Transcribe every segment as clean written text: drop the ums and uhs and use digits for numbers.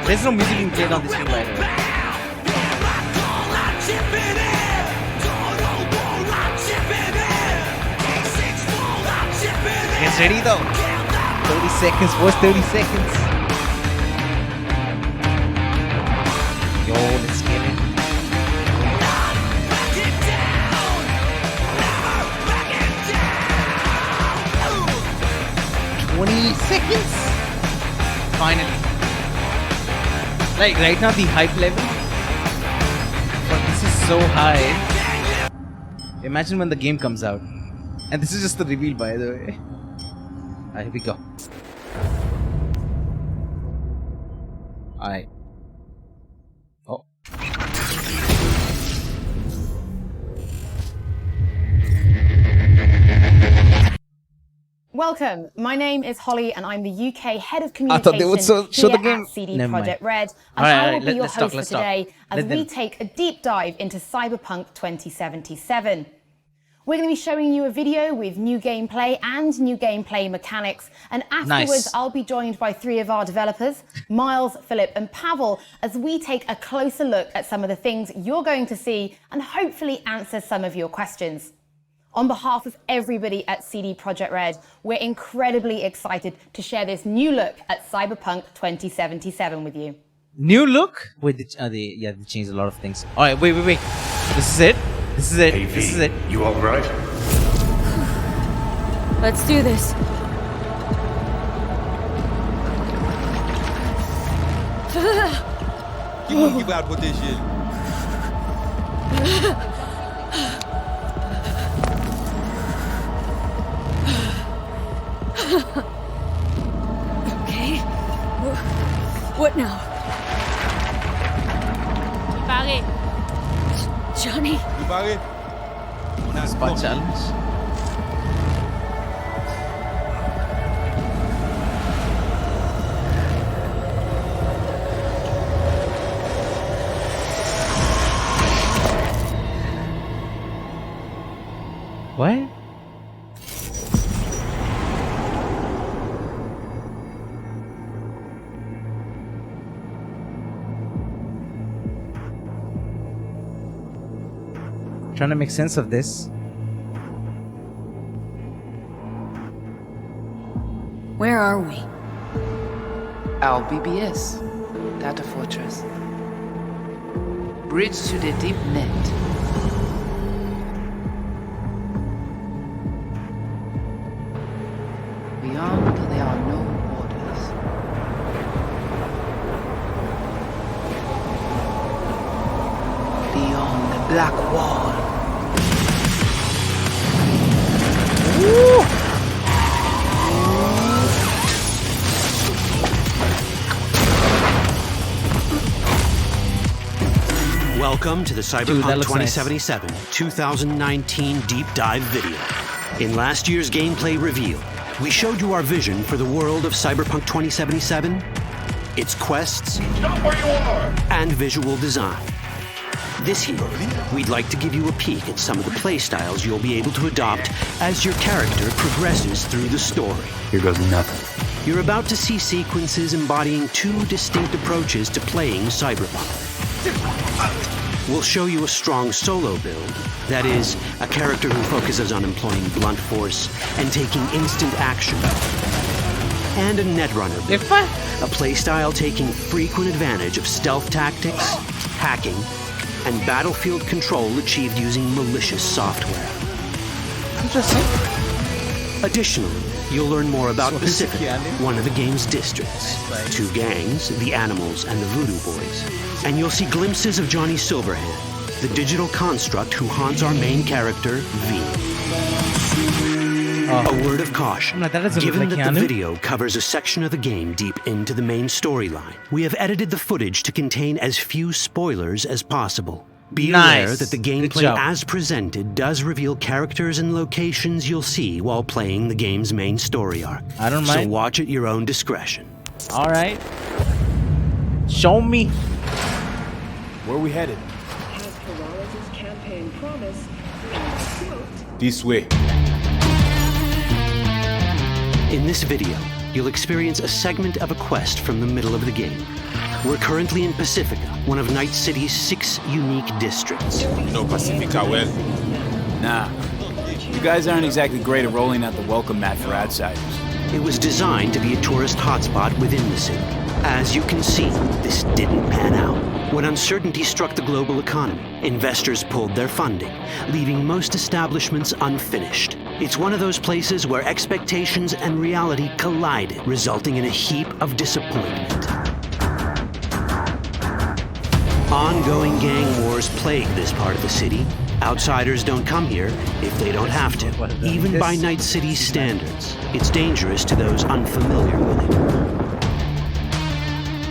There's no music being played on this game, by the way. It's ready though. 30 seconds, boys, 30 seconds. Yo, let's get it. 20 seconds. Finally. Like right now the hype level. But this is so high. Imagine when the game comes out. And this is just the reveal, by the way. Alright, here we go. Alright. Oh. Welcome. My name is Holly, and I'm the UK Head of Communication I thought they would show the game. At CD Projekt Red. And I will be your host for today as we take a deep dive into Cyberpunk 2077. We're going to be showing you a video with new gameplay and new gameplay mechanics. And afterwards, I'll be joined by three of our developers, Miles, Philip, and Pavel, as we take a closer look at some of the things you're going to see and hopefully answer some of your questions. On behalf of everybody at CD Projekt Red, we're incredibly excited to share this new look at Cyberpunk 2077 with you. New look? Wait, they changed a lot of things. Alright, wait. This is it. This is it. Hey, V, this is it. You alright? Let's do this. Give out what this is. Okay. What now? Barré. Johnny? You barré? On a un Spot challenge. What? Trying to make sense of this. Where are we? LBBS, Data Fortress. Bridge to the deep net. Beyond, there are no borders. Beyond the black wall. Welcome to the Cyberpunk 2077 2019 Deep Dive video. In last year's gameplay reveal, we showed you our vision for the world of Cyberpunk 2077, its quests, Stop where you are! and visual design. This year, we'd like to give you a peek at some of the playstyles you'll be able to adopt as your character progresses through the story. Here goes nothing. You're about to see sequences embodying two distinct approaches to playing Cyberpunk. We'll show you a strong solo build, that is, a character who focuses on employing blunt force and taking instant action. And a Netrunner build, a playstyle taking frequent advantage of stealth tactics, hacking, and battlefield control achieved using malicious software. Interesting. Additionally, you'll learn more about Pacifica, one of the game's districts, two gangs, the Animals and the Voodoo Boys, and you'll see glimpses of Johnny Silverhand, the digital construct who haunts our main character, V. A word of caution, given that the video covers a section of the game deep into the main storyline, we have edited the footage to contain as few spoilers as possible. Be aware that the gameplay as presented does reveal characters and locations you'll see while playing the game's main story arc. I don't mind. So watch at your own discretion. Alright. Show me. Where are we headed? As Peralez's campaign promise, this way. In this video, you'll experience a segment of a quest from the middle of the game. We're currently in Pacifica, one of Night City's 6 unique districts. You know Pacifica well. Nah. You guys aren't exactly great at rolling out the welcome mat for outsiders. It was designed to be a tourist hotspot within the city. As you can see, this didn't pan out. When uncertainty struck the global economy, investors pulled their funding, leaving most establishments unfinished. It's one of those places where expectations and reality collided, resulting in a heap of disappointment. Ongoing gang wars plague this part of the city. Outsiders don't come here if they don't have to. Even by Night City's standards, it's dangerous to those unfamiliar with it.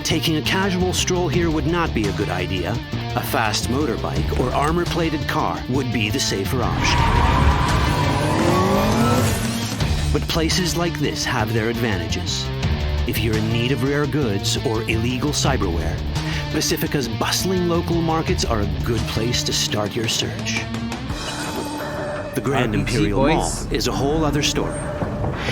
Taking a casual stroll here would not be a good idea. A fast motorbike or armor-plated car would be the safer option. But places like this have their advantages. If you're in need of rare goods or illegal cyberware, Pacifica's bustling local markets are a good place to start your search. The Grand Imperial Mall is a whole other story.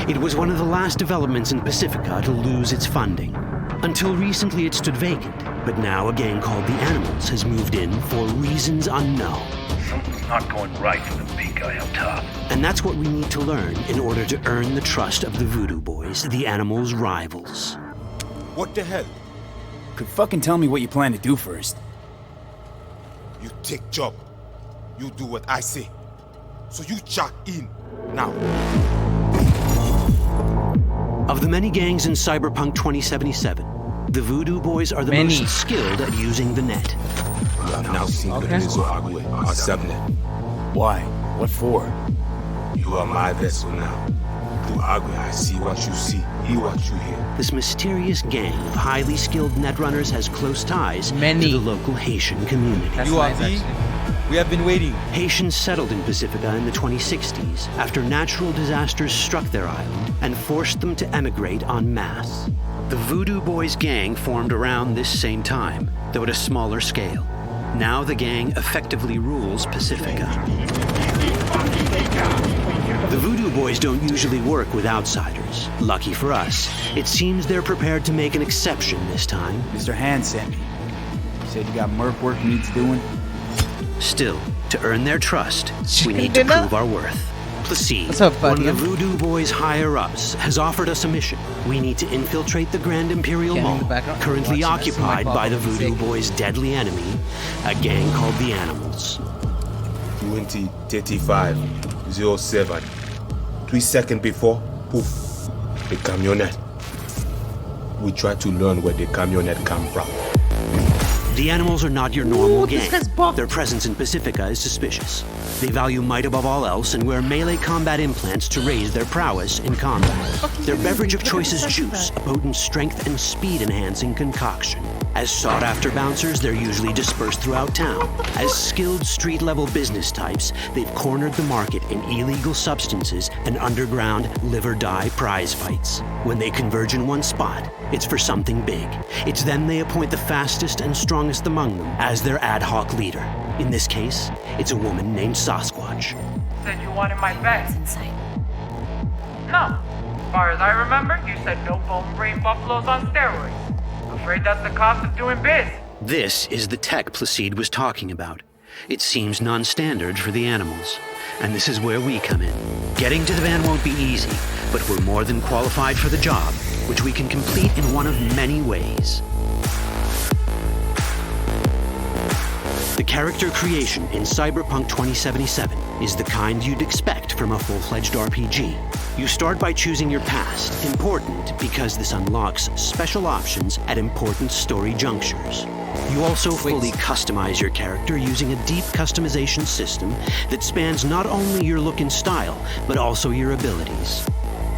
It was one of the last developments in Pacifica to lose its funding. Until recently it stood vacant, but now a gang called the Animals has moved in for reasons unknown. Something's not going right for the big guy up top. And that's what we need to learn in order to earn the trust of the Voodoo Boys, the Animals' rivals. What the hell? Could fucking tell me what you plan to do first. You take job. You do what I say. So you jack in now. Of the many gangs in Cyberpunk 2077, the Voodoo Boys are the most skilled at using the net. You have now seen the Rizzo Agwe, our subnet. Why? What for? You are my vessel now. Through Agwe, I see what you see, hear what you hear. This mysterious gang of highly skilled netrunners has close ties to the local Haitian community. You are V? We have been waiting. Haitians settled in Pacifica in the 2060s after natural disasters struck their island and forced them to emigrate en masse. The Voodoo Boys gang formed around this same time, though at a smaller scale. Now the gang effectively rules Pacifica. The Voodoo Boys don't usually work with outsiders. Lucky for us, it seems they're prepared to make an exception this time. Mr. Hand sent me. Said you got merc work needs doing. Still, to earn their trust, we need to prove our worth. Placide, one of the Voodoo Boys' higher-ups, has offered us a mission. We need to infiltrate the Grand Imperial Mall, currently occupied by the Voodoo Boys' deadly enemy, a gang called the Animals. 2035-07. 3 seconds before, poof, the camionette. We try to learn where the camionette come from. The Animals are not your normal gang. Their presence in Pacifica is suspicious. They value might above all else and wear melee combat implants to raise their prowess in combat. Their beverage of choice is juice, a potent strength and speed-enhancing concoction. As sought-after bouncers, they're usually dispersed throughout town. As skilled street-level business types, they've cornered the market in illegal substances and underground live-or-die prize fights. When they converge in one spot, it's for something big. It's then they appoint the fastest and strongest among them as their ad hoc leader. In this case, it's a woman named Sasquatch. Said you wanted my bag. That's insane. No. As far as I remember, you said no bone brain buffaloes on steroids. Afraid that's the cost of doing biz. This is the tech Placide was talking about. It seems non-standard for the Animals. And this is where we come in. Getting to the van won't be easy, but we're more than qualified for the job, which we can complete in one of many ways. The character creation in Cyberpunk 2077 is the kind you'd expect from a full-fledged RPG. You start by choosing your past, important because this unlocks special options at important story junctures. You also fully customize your character using a deep customization system that spans not only your look and style, but also your abilities.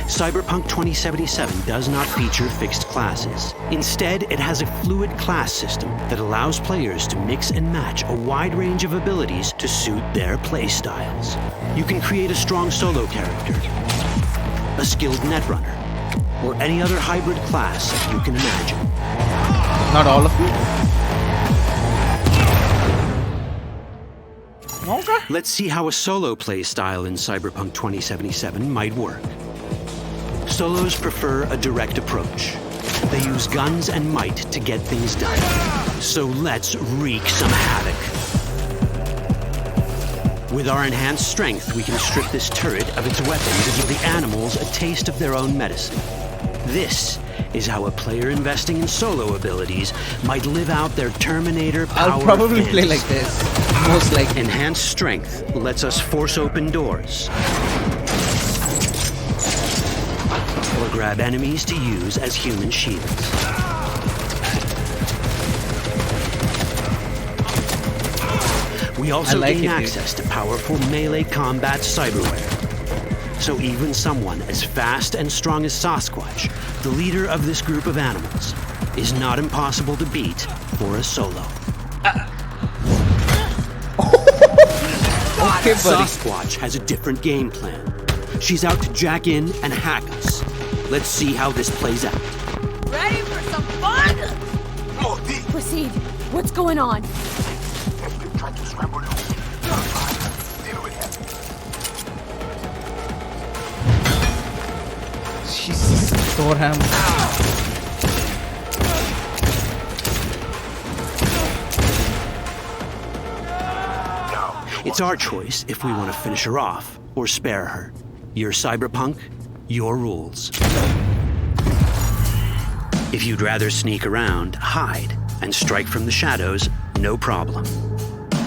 Cyberpunk 2077 does not feature fixed classes. Instead, it has a fluid class system that allows players to mix and match a wide range of abilities to suit their playstyles. You can create a strong solo character, a skilled netrunner, or any other hybrid class you can imagine. Not all of them? Okay. Let's see how a solo play style in Cyberpunk 2077 might work. Solos prefer a direct approach. They use guns and might to get things done. So let's wreak some havoc. With our enhanced strength, we can strip this turret of its weapons and give the animals a taste of their own medicine. This is how a player investing in solo abilities might live out their Terminator power. I'll probably play like this. Most likely. Enhanced strength lets us force open doors or grab enemies to use as human shields. We also gain access to powerful melee combat cyberware. So even someone as fast and strong as Sasquatch, the leader of this group of animals, is not impossible to beat for a solo. Okay, buddy. Sasquatch has a different game plan. She's out to jack in and hack us. Let's see how this plays out. Ready for some fun? Proceed. What's going on? Jesus, Thorham. It's our choice if we want to finish her off or spare her. You're Cyberpunk, your rules. If you'd rather sneak around, hide, and strike from the shadows, no problem.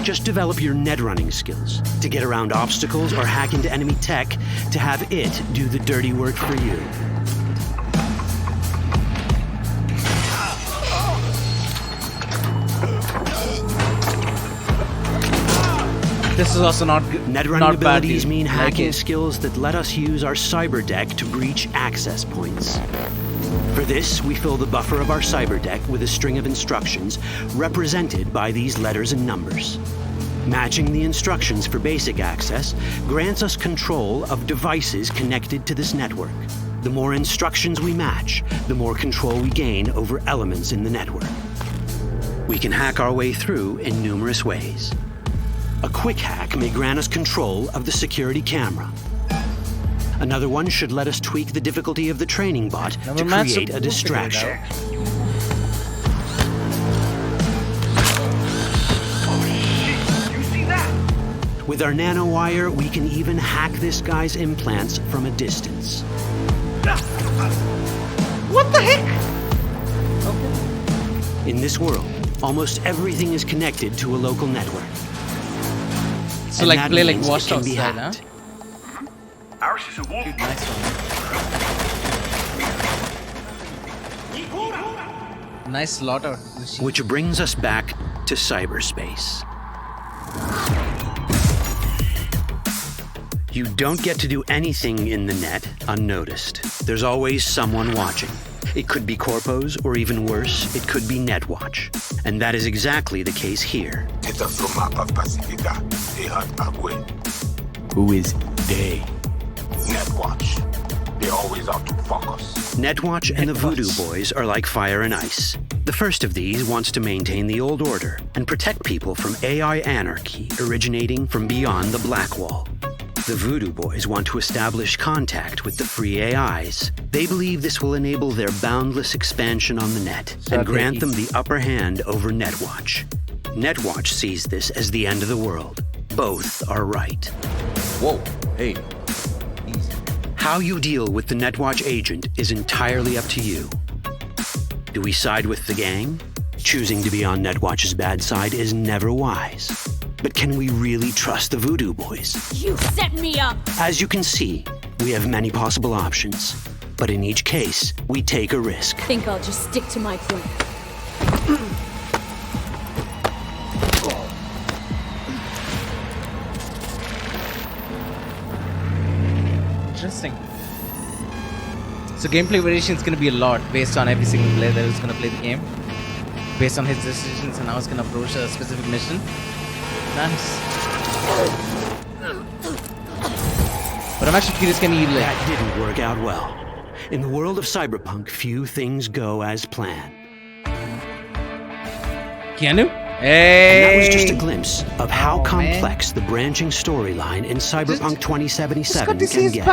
Just develop your netrunning skills to get around obstacles or hack into enemy tech to have it do the dirty work for you. This is also not good. Netrunning abilities mean hacking skills that let us use our cyber deck to breach access points. For this, we fill the buffer of our cyber deck with a string of instructions represented by these letters and numbers. Matching the instructions for basic access grants us control of devices connected to this network. The more instructions we match, the more control we gain over elements in the network. We can hack our way through in numerous ways. A quick hack may grant us control of the security camera. Another one should let us tweak the difficulty of the training bot to create a distraction. With our nanowire, we can even hack this guy's implants from a distance. What the heck? In this world, almost everything is connected to a local network. So like play like Watchdog style, huh? Ours is a wolf. Nice one. Nice slaughter. Which brings us back to cyberspace. You don't get to do anything in the net unnoticed. There's always someone watching. It could be corpos, or even worse, it could be Netwatch. And that is exactly the case here. Pacifica. Who is they? Netwatch. They're always out to fuck us. Netwatch and the Voodoo Boys are like fire and ice. The first of these wants to maintain the old order and protect people from AI anarchy originating from beyond the Black Wall. The Voodoo Boys want to establish contact with the free AIs. They believe this will enable their boundless expansion on the net and grant them the upper hand over Netwatch. Netwatch sees this as the end of the world. Both are right. Whoa, hey. Easy. How you deal with the Netwatch agent is entirely up to you. Do we side with the gang? Choosing to be on Netwatch's bad side is never wise. But can we really trust the Voodoo Boys? You set me up! As you can see, we have many possible options. But in each case, we take a risk. Think I'll just stick to my plan. Interesting. So gameplay variation is going to be a lot based on every single player that is going to play the game. Based on his decisions and how he's going to approach a specific mission. Nice. But I'm actually curious, can he like... That didn't work out well. In the world of cyberpunk, few things go as planned. Keanu? Hey! And that was just a glimpse of how complex the branching storyline in Cyberpunk 2077 can get.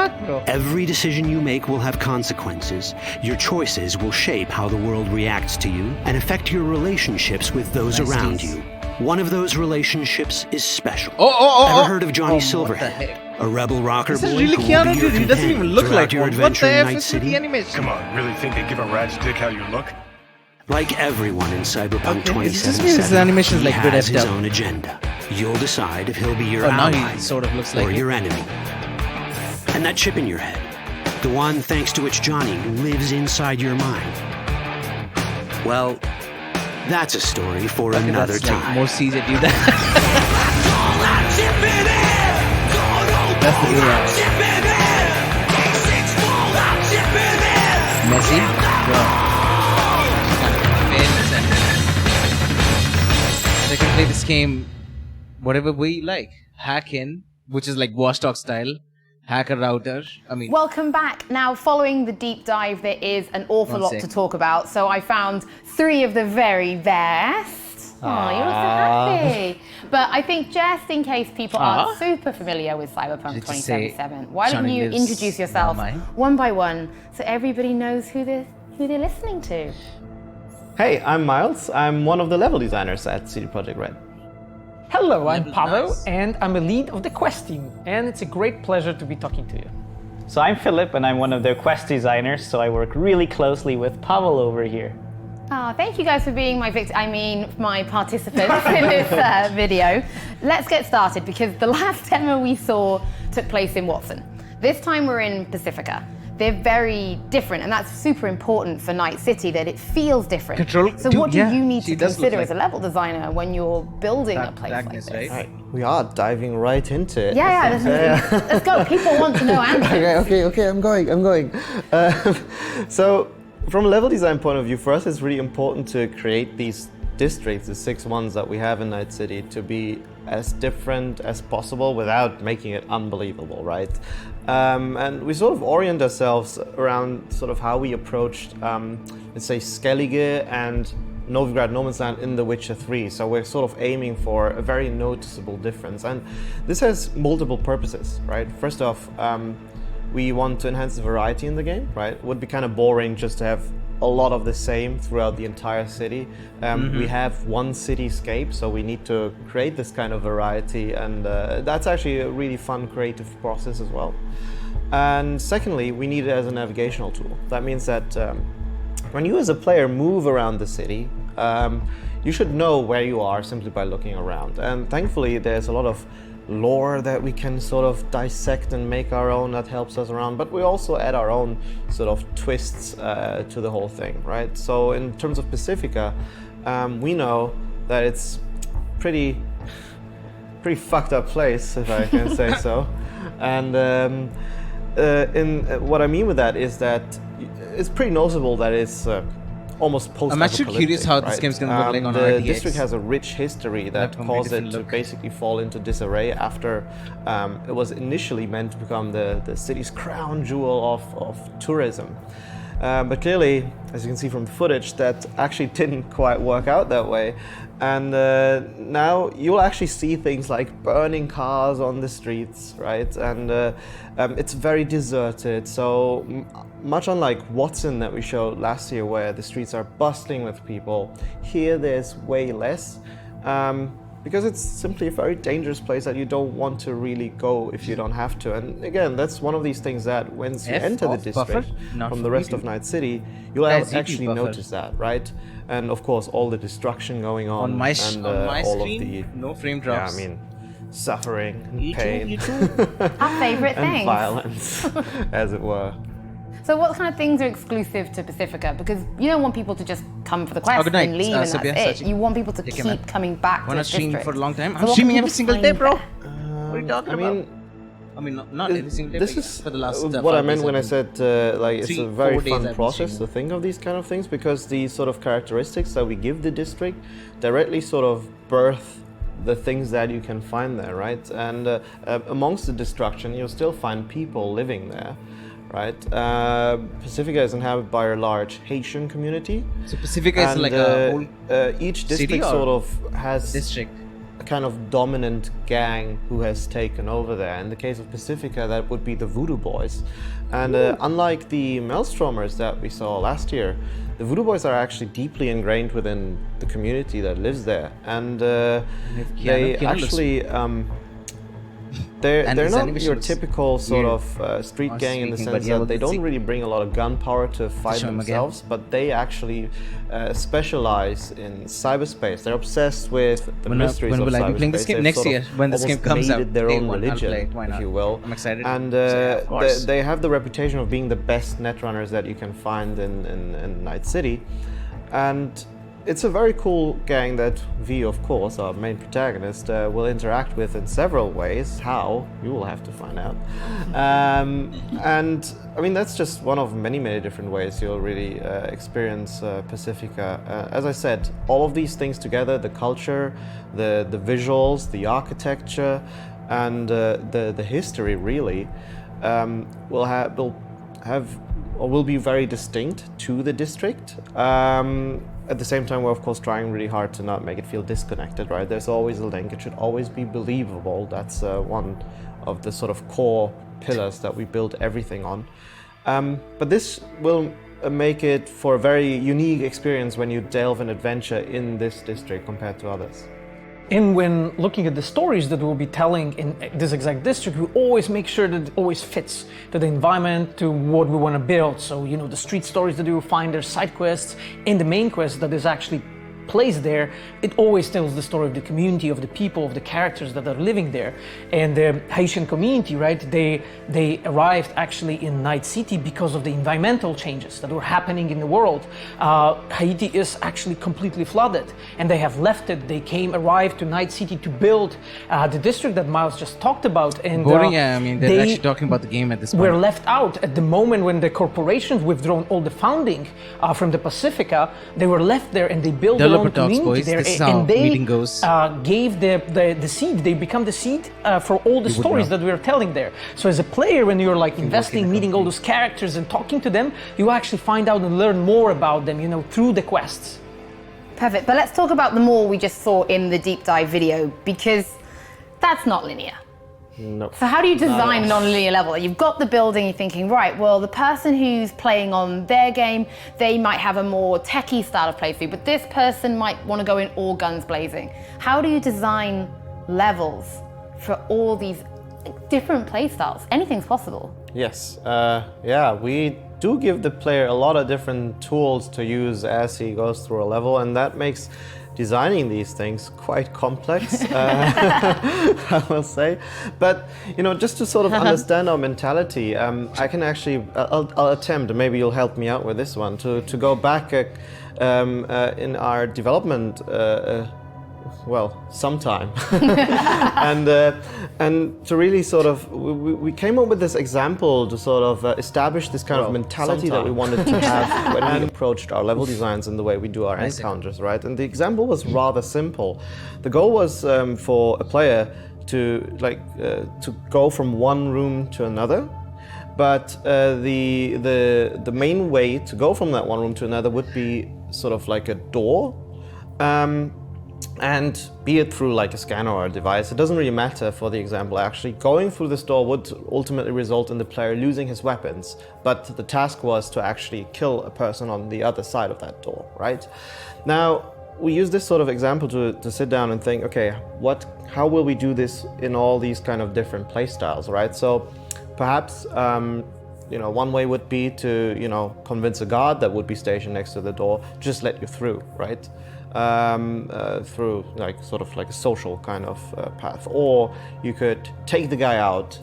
Every decision you make will have consequences. Your choices will shape how the world reacts to you and affect your relationships with those around you. One of those relationships is special. Ever heard of Johnny Silverhead? A rebel rocker boy really who will Keanu, be your dude. He doesn't even look like your one. adventure What the in F Night is with City? the animation? Come on, really think they give a rat's dick how you look? Like everyone in Cyberpunk This 2077, animation is like he good has effed his up. own agenda. You'll decide if he'll be your Now ally he sort of looks or like your enemy. And that chip in your head, the one thanks to which Johnny lives inside your mind. Well, that's a story for another time. Like, more CJ do that. That's the Messi? They can play this game whatever we like. Hack in, which is like Watchdog style. Hack a router. I mean, welcome back. Now, following the deep dive, there is an awful lot to talk about. So I found 3 of the very best. Oh, you look so happy. But I think just in case people aren't super familiar with Cyberpunk 2077, why don't you introduce yourself one by one so everybody knows who they're listening to? Hey, I'm Miles. I'm one of the level designers at CD Projekt Red. Hello, I'm Pavel, and I'm a lead of the Quest team, and it's a great pleasure to be talking to you. So I'm Philip, and I'm one of the Quest designers, so I work really closely with Pavel over here. Oh, thank you guys for being my my participants in this video. Let's get started, because the last demo we saw took place in Watson. This time we're in Pacifica. They're very different, and that's super important for Night City, that it feels different. So what do you need to consider as a level designer when you're building a place like this? Right. We are diving right into it. Let's go. People want to know answers. Okay, I'm going. So, from a level design point of view, for us it's really important to create these districts, the 6 ones that we have in Night City, to be as different as possible without making it unbelievable, right? And we sort of orient ourselves around sort of how we approached, let's say, Skellige and Novigrad No Man's Land in The Witcher 3. So we're sort of aiming for a very noticeable difference. And this has multiple purposes, right? First off, we want to enhance the variety in the game, right? It would be kind of boring just to have a lot of the same throughout the entire city. We have one cityscape, so we need to create this kind of variety, and that's actually a really fun creative process as well. And secondly, we need it as a navigational tool. That means that when you as a player move around the city, you should know where you are simply by looking around. And thankfully there's a lot of lore that we can sort of dissect and make our own that helps us around, but we also add our own sort of twists to the whole thing, right? So in terms of Pacifica, we know that it's pretty fucked up place, if I can say so. And what I mean with that is that it's pretty noticeable that it's almost post-apocalyptic. I'm actually curious how this game's gonna look like on RTX. The district has a rich history that caused it to basically fall into disarray after it was initially meant to become the city's crown jewel of tourism. But clearly, as you can see from the footage, that actually didn't quite work out that way. And now you'll actually see things like burning cars on the streets, right? And it's very deserted. So much unlike Watson that we showed last year, where the streets are bustling with people, here there's way less. Because it's simply a very dangerous place that you don't want to really go if you don't have to. And again, that's one of these things that once you enter the district from the rest of Night City, you'll actually notice that, right? And of course, all the destruction going on. On my and, on my all screen, of the, no frame drops. Yeah, I mean, suffering and pain. Our favourite and things. violence, as it were. So what kind of things are exclusive to Pacifica? Because you don't want people to just come for the quest and leave and that's it. You want people to keep coming back to the district. Stream for a long time. I'm streaming every single day, bro. What are you talking about? I mean, not every single day, this is for the last what I meant when I said like it's a very fun process to think of these kind of things, because the sort of characteristics that we give the district directly sort of birth the things that you can find there, right? And amongst the destruction, you'll still find people living there. right? Pacifica is inhabited by a large Haitian community. So Pacifica is like a whole each city district or sort of has district? a kind of dominant gang who has taken over there. In the case of Pacifica, that would be the Voodoo Boys. And unlike the Maelstromers that we saw last year, the Voodoo Boys are actually deeply ingrained within the community that lives there. And they actually... They're not your typical sort of street gang in the sense that they don't really bring a lot of gunpowder to fight themselves, but they actually specialize in cyberspace. They're obsessed with the mysteries of cyberspace. When will I be playing this game? Next year, when this game comes out. Their own religion, if you will. I'm excited. And they have the reputation of being the best netrunners that you can find in Night City. And it's a very cool gang that V, of course, our main protagonist, will interact with in several ways. How? You will have to find out. And I mean, that's just one of many, many different ways you'll really experience Pacifica. As I said, all of these things together, the culture, the visuals, the architecture, and the history really, will be very distinct to the district. At the same time, we're of course trying really hard to not make it feel disconnected, right? There's always a link. It should always be believable. That's one of the sort of core pillars that we build everything on. But this will make it for a very unique experience when you delve in adventure in this district compared to others. And when looking at the stories that we'll be telling in this exact district, we always make sure that it always fits to the environment, to what we want to build. So, you know, the street stories that you will find, their side quests, and the main quest that is actually placed there, it always tells the story of the community, of the people, of the characters that are living there. And the Haitian community, right, they arrived actually in Night City because of the environmental changes that were happening in the world. Haiti is actually completely flooded, and they have left it. They arrived to Night City to build the district that Miles just talked about. And boring, yeah, I mean, they're actually talking about the game at this point. Were left out at the moment when the corporations withdrawn all the funding from the Pacifica. They were left there, and they built their own community there, and they gave the seed. They become the seed for all the stories that we're telling there. So as a player, when you're like investing, meeting all those characters and talking to them, you actually find out and learn more about them, you know, through the quests. Perfect, but let's talk about the mall we just saw in the deep dive video, because that's not linear. No. So how do you design a non-linear level? You've got the building, you're thinking, right, well, the person who's playing on their game, they might have a more techie style of playthrough, but this person might want to go in all guns blazing. How do you design levels for all these different play styles? Anything's possible. Yes, yeah, we do give the player a lot of different tools to use as he goes through a level, and that makes designing these things quite complex, I will say. But, you know, just to sort of understand our mentality, I can actually, I'll attempt, and maybe you'll help me out with this one, to go back in our development, well, sometime. and to really sort of, we came up with this example to sort of establish this kind of mentality that we wanted to have when we approached our level designs and the way we do our encounters, right? And the example was rather simple. The goal was for a player to go from one room to another. But the main way to go from that one room to another would be sort of like a door. And be it through like a scanner or a device, it doesn't really matter for the example actually. Going through this door would ultimately result in the player losing his weapons, but the task was to actually kill a person on the other side of that door, right? Now, we use this sort of example to sit down and think, okay, how will we do this in all these kind of different play styles, right? So perhaps, you know, one way would be to, you know, convince a guard that would be stationed next to the door, just let you through, right? Through like sort of like a social kind of path, or you could take the guy out,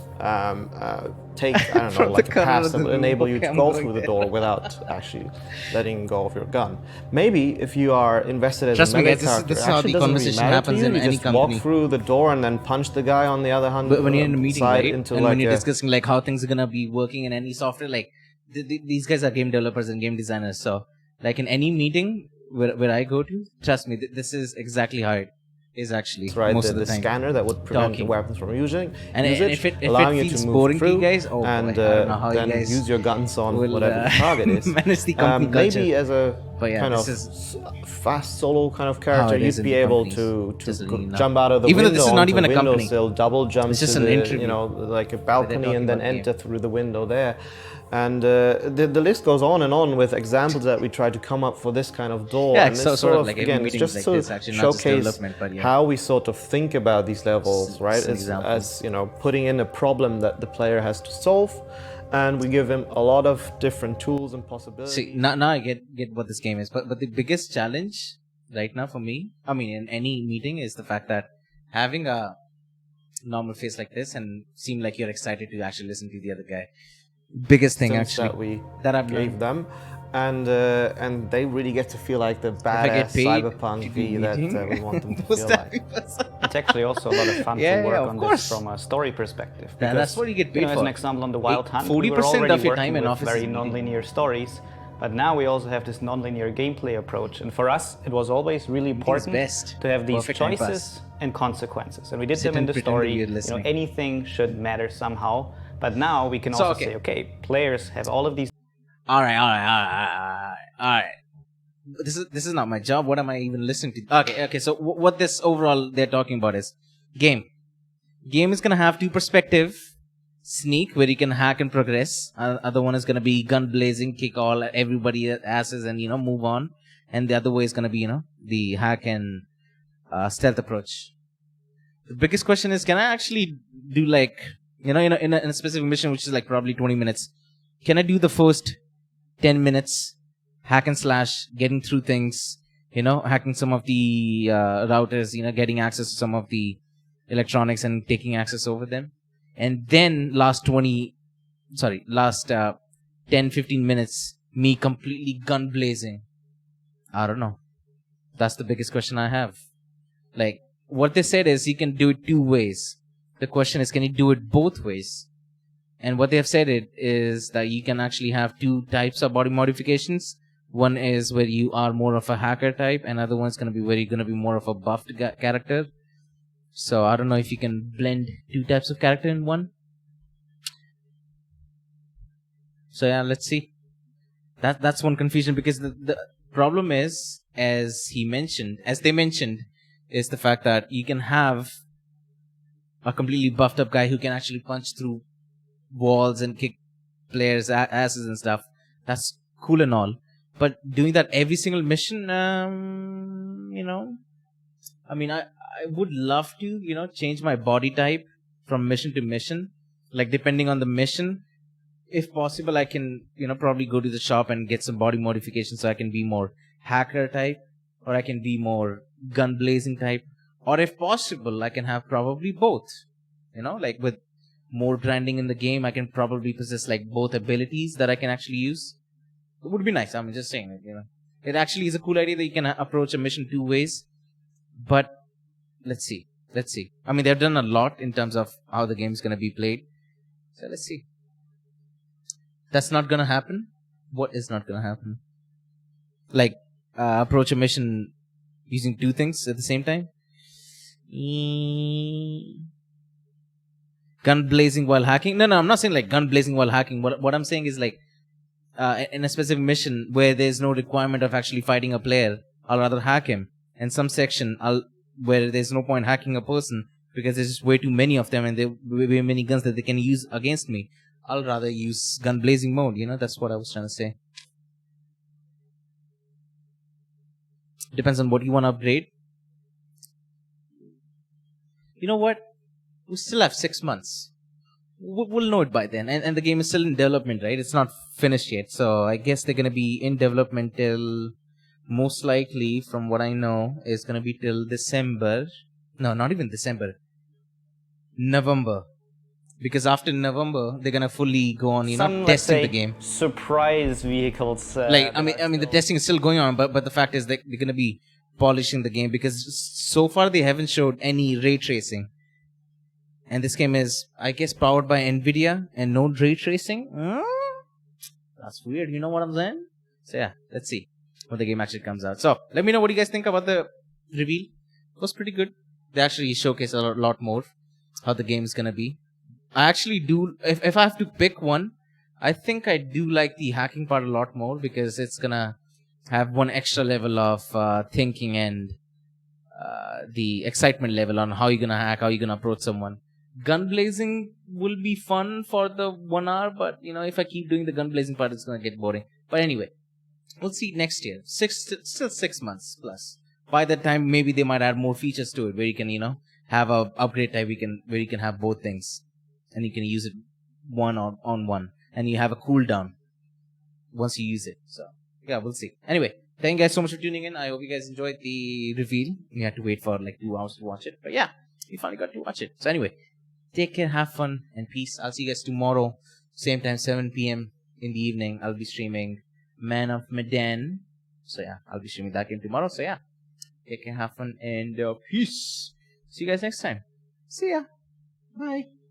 take, I don't know, like a pass that would enable you to go through the door without actually letting go of your gun. Maybe if you are invested as a meta character, this is how the conversation happens in any company. Walk through the door and then punch the guy on the other hand. But when you're in a meeting, right, and like when you're discussing like how things are gonna be working in any software, like these guys are game developers and game designers, so like in any meeting where I go to, trust me, this is exactly how is actually right, most of the the time scanner that would prevent the weapons from using usage, if allowing it you feels to move boring through to you guys, oh and boy, I don't know how then you guys use your guns on will, whatever the target is. manage the company culture. Maybe as a But yeah, kind this of is fast solo kind of how character, it is you'd in be the able companies, to just so you know. jump out of the Even though window this is not onto even a company. windowsill, double jump It's just to an the, interview you know, like a where they're balcony talking and then about the enter through the window there. And the list goes on and on with examples that we try to come up for this kind of door. Yeah, and so it's sort sort of like every again, it's meeting just is like to this, actually, not just showcase development, but yeah. how we sort of think about these levels, right? It's an As you know, putting in a problem that the player has to solve, and we give him a lot of different tools and possibilities. See, now I get what this game is, but the biggest challenge right now for me, I mean, in any meeting, is the fact that having a normal face like this and seem like you're excited to actually listen to the other guy. Biggest thing actually that I've gave them, and they really get to feel like the badass cyberpunk V that we want them to feel like. It's actually also a lot of fun to work on this from a story perspective. Because, that's what you get paid As for. an example, on the Wild Hunt, 40% we were already of your working time in with office very is meeting. non-linear stories. But now we also have this non-linear gameplay approach, and for us, it was always really important to have these choices and consequences. And we did them in the story. You know, anything should matter somehow. But now we can also say, okay, players have all of these. All right. This is not my job. What am I even listening to? Okay. So what this overall they're talking about is game. Game is gonna have two perspective. Sneak, where you can hack and progress. Other one is gonna be gun blazing, kick all everybody asses and move on. And the other way is gonna be the hack and stealth approach. The biggest question is, can I actually do like in a specific mission which is like probably 20 minutes? Can I do the first 10 minutes hack and slash, getting through things, hacking some of the routers, getting access to some of the electronics and taking access over them? And then last 10-15 minutes, me completely gun blazing. I don't know. That's the biggest question I have. Like, what they said is you can do it two ways. The question is, can you do it both ways? And what they have said is that you can actually have two types of body modifications. One is where you are more of a hacker type, and other one's going to be where you're going to be more of a buffed character. So I don't know if you can blend two types of character in one. So yeah, let's see. That's one confusion, because the problem is, as they mentioned, is the fact that you can have a completely buffed up guy who can actually punch through walls and kick players' asses and stuff. That's cool and all, but doing that every single mission, I mean, I would love to, change my body type from mission to mission. Like, depending on the mission, if possible, I can, probably go to the shop and get some body modifications so I can be more hacker type, or I can be more gun blazing type, or if possible, I can have probably both. Like with more grinding in the game, I can probably possess like both abilities that I can actually use. It would be nice. I'm just saying it, It actually is a cool idea that you can approach a mission two ways, but let's see. I mean, they've done a lot in terms of how the game is going to be played. So let's see. That's not going to happen. What is not going to happen? Like, approach a mission using two things at the same time? Gun blazing while hacking? No, I'm not saying like gun blazing while hacking. What I'm saying is like, in a specific mission where there's no requirement of actually fighting a player, I'll rather hack him. And some section where there's no point hacking a person because there's just way too many of them and there are way many guns that they can use against me, I'll rather use gun blazing mode. That's what I was trying to say. Depends on what you want to upgrade. You know what? We still have 6 months. We'll know it by then. And the game is still in development, right? It's not finished yet. So I guess they're going to be in development till, most likely, from what I know, is going to be till December. No, not even December. November. Because after November, they're going to fully go on, testing the game. Surprise vehicles. I mean, the testing is still going on, but the fact is that they're going to be polishing the game, because so far they haven't showed any ray tracing. And this game is, I guess, powered by NVIDIA and no ray tracing. That's weird, you know what I'm saying? So yeah, let's see when the game actually comes out. So, let me know what you guys think about the reveal. It was pretty good. They actually showcase a lot more how the game is gonna be. I actually do. If I have to pick one, I think I do like the hacking part a lot more because it's gonna have one extra level of thinking and the excitement level on how you're gonna hack, how you're gonna approach someone. Gun blazing will be fun for the 1 hour, but if I keep doing the gun blazing part, it's gonna get boring. But anyway, we'll see next year. Still 6 months plus. By that time, maybe they might add more features to it, where you can have a upgrade type. Where you can have both things, and you can use it one on one, and you have a cooldown once you use it. So yeah, we'll see. Anyway, thank you guys so much for tuning in. I hope you guys enjoyed the reveal. You had to wait for like 2 hours to watch it, but yeah, you finally got to watch it. So anyway, take care, have fun, and peace. I'll see you guys tomorrow, same time, 7 p.m. in the evening. I'll be streaming Man of Medan. So yeah, I'll be streaming that game tomorrow. So yeah, take care, have fun, and peace. See you guys next time. See ya. Bye.